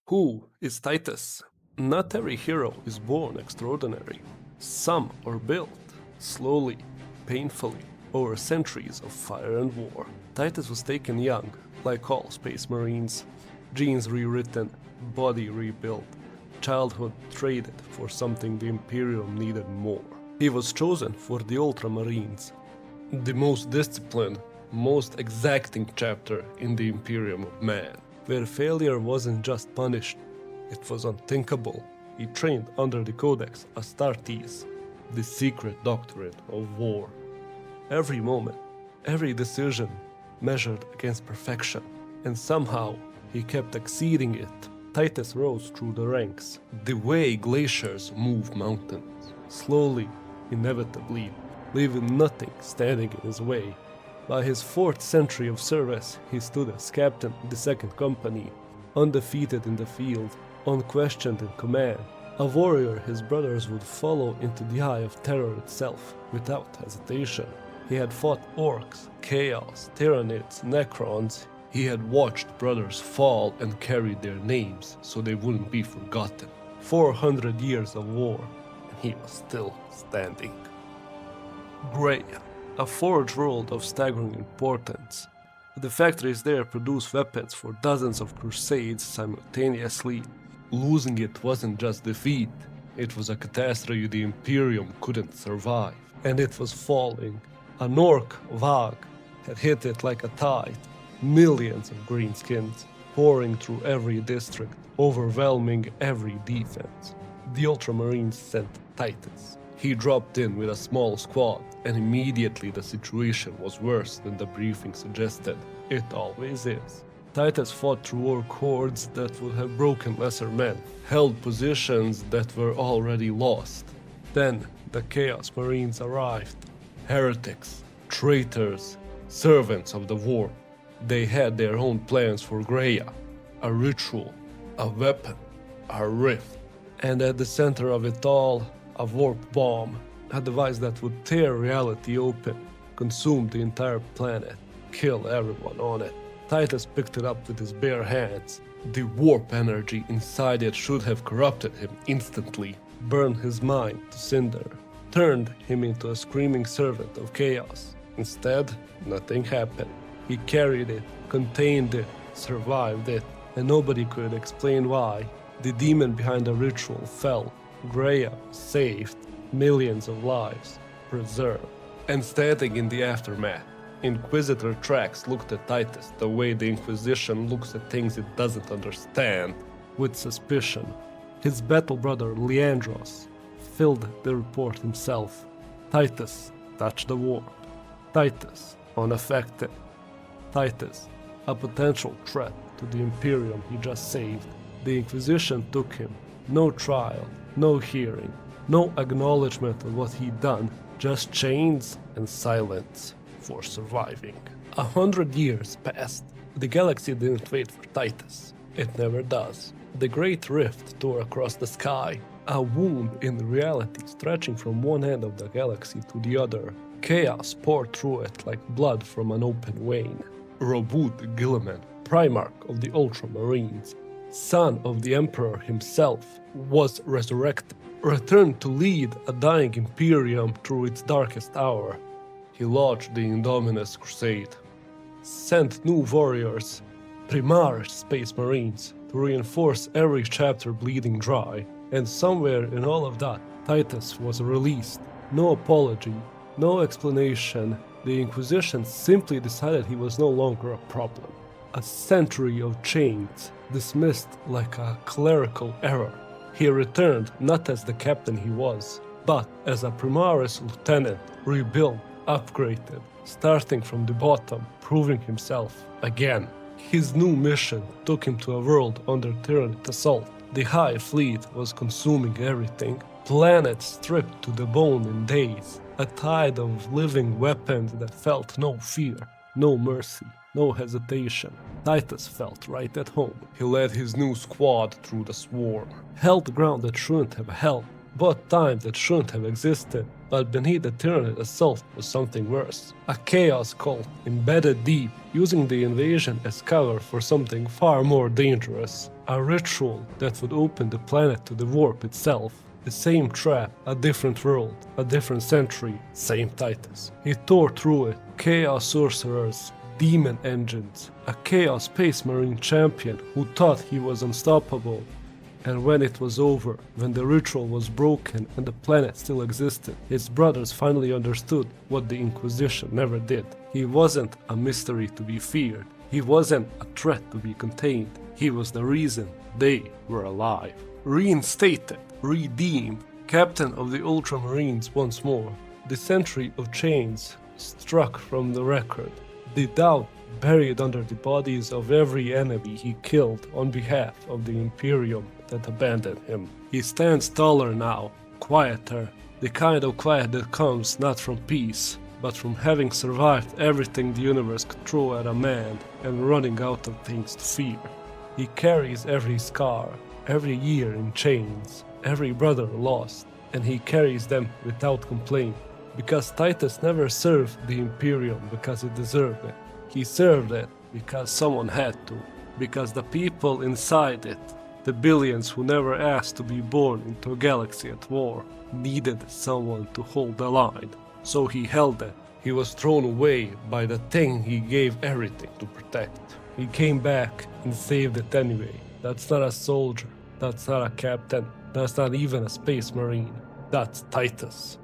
Who is Titus? Not every hero is born extraordinary. Some are built, slowly, painfully, over centuries of fire and war. Titus was taken young, like all Space Marines. Genes rewritten, body rebuilt, childhood traded for something the Imperium needed more. He was chosen for the Ultramarines, the most disciplined, most exacting chapter in the Imperium of Man, where failure wasn't just punished, it was unthinkable. He trained under the Codex Astartes, the secret doctrine of war. Every moment, every decision measured against perfection, and somehow he kept exceeding it. Titus rose through the ranks, the way glaciers move mountains, slowly, inevitably, leaving nothing standing in his way. By his 4th century of service, he stood as captain of the 2nd Company, undefeated in the field, unquestioned in command, a warrior his brothers would follow into the eye of terror itself, without hesitation. He had fought orcs, chaos, tyrannids, necrons. He had watched brothers fall and carried their names so they wouldn't be forgotten. 400 years of war, and he was still standing. Greya, a forge world of staggering importance. The factories there produce weapons for dozens of crusades simultaneously. Losing it wasn't just defeat, it was a catastrophe the Imperium couldn't survive. And it was falling. An orc, Vag, had hit it like a tide. Millions of greenskins pouring through every district, overwhelming every defense. The Ultramarines sent Titus. He dropped in with a small squad, and immediately the situation was worse than the briefing suggested. It always is. Titus fought through orc hordes that would have broken lesser men, held positions that were already lost. Then the Chaos Marines arrived. Heretics, traitors, servants of the warp. They had their own plans for Greya, a ritual, a weapon, a rift. And at the center of it all, a warp bomb, a device that would tear reality open, consume the entire planet, kill everyone on it. Titus picked it up with his bare hands. The warp energy inside it should have corrupted him instantly, burned his mind to cinder, turned him into a screaming servant of chaos. Instead, nothing happened. He carried it, contained it, survived it, and nobody could explain why. The demon behind the ritual fell. Greya saved, millions of lives preserved. And standing in the aftermath, Inquisitor Trax looked at Titus the way the Inquisition looks at things it doesn't understand, with suspicion. His battle brother Leandros filled the report himself. Titus touched the warp. Titus unaffected. Titus, a potential threat to the Imperium he just saved. The Inquisition took him. No trial, no hearing, no acknowledgement of what he'd done, just chains and silence for surviving. 100 years passed. The galaxy didn't wait for Titus. It never does. The Great Rift tore across the sky, a wound in reality stretching from one end of the galaxy to the other. Chaos poured through it like blood from an open vein. Robut Gilliman, Primarch of the Ultramarines, son of the Emperor himself, was resurrected, returned to lead a dying Imperium through its darkest hour. He launched the Indominus Crusade, sent new warriors, Primaris Space Marines, to reinforce every chapter bleeding dry, and somewhere in all of that, Titus was released. No apology, no explanation. The Inquisition simply decided he was no longer a problem. A century of chains, dismissed like a clerical error. He returned not as the captain he was, but as a Primaris lieutenant, rebuilt, upgraded, starting from the bottom, proving himself again. His new mission took him to a world under Tyranid assault. The High Fleet was consuming everything, planets stripped to the bone in days, a tide of living weapons that felt no fear, no mercy, no hesitation. Titus felt right at home. He led his new squad through the swarm, held ground that shouldn't have held, bought time that shouldn't have existed, but beneath the tyranny itself was something worse. A chaos cult embedded deep, using the invasion as cover for something far more dangerous. A ritual that would open the planet to the warp itself. The same trap, a different world, a different century, same Titus. He tore through it. Chaos sorcerers, demon engines, a Chaos Space Marine champion who thought he was unstoppable. And when it was over, when the ritual was broken and the planet still existed, his brothers finally understood what the Inquisition never did. He wasn't a mystery to be feared. He wasn't a threat to be contained. He was the reason they were alive. Reinstated, redeemed, captain of the Ultramarines once more. The century of chains struck from the record. The doubt buried under the bodies of every enemy he killed on behalf of the Imperium that abandoned him. He stands taller now, quieter, the kind of quiet that comes not from peace, but from having survived everything the universe could throw at a man and running out of things to fear. He carries every scar, every year in chains, every brother lost, and he carries them without complaint, because Titus never served the Imperium because it deserved it. He served it because someone had to, because the people inside it, the billions who never asked to be born into a galaxy at war, needed someone to hold the line. So he held it. He was thrown away by the thing he gave everything to protect. He came back and saved it anyway. That's not a soldier. That's not a captain. That's not even a space marine. That's Titus.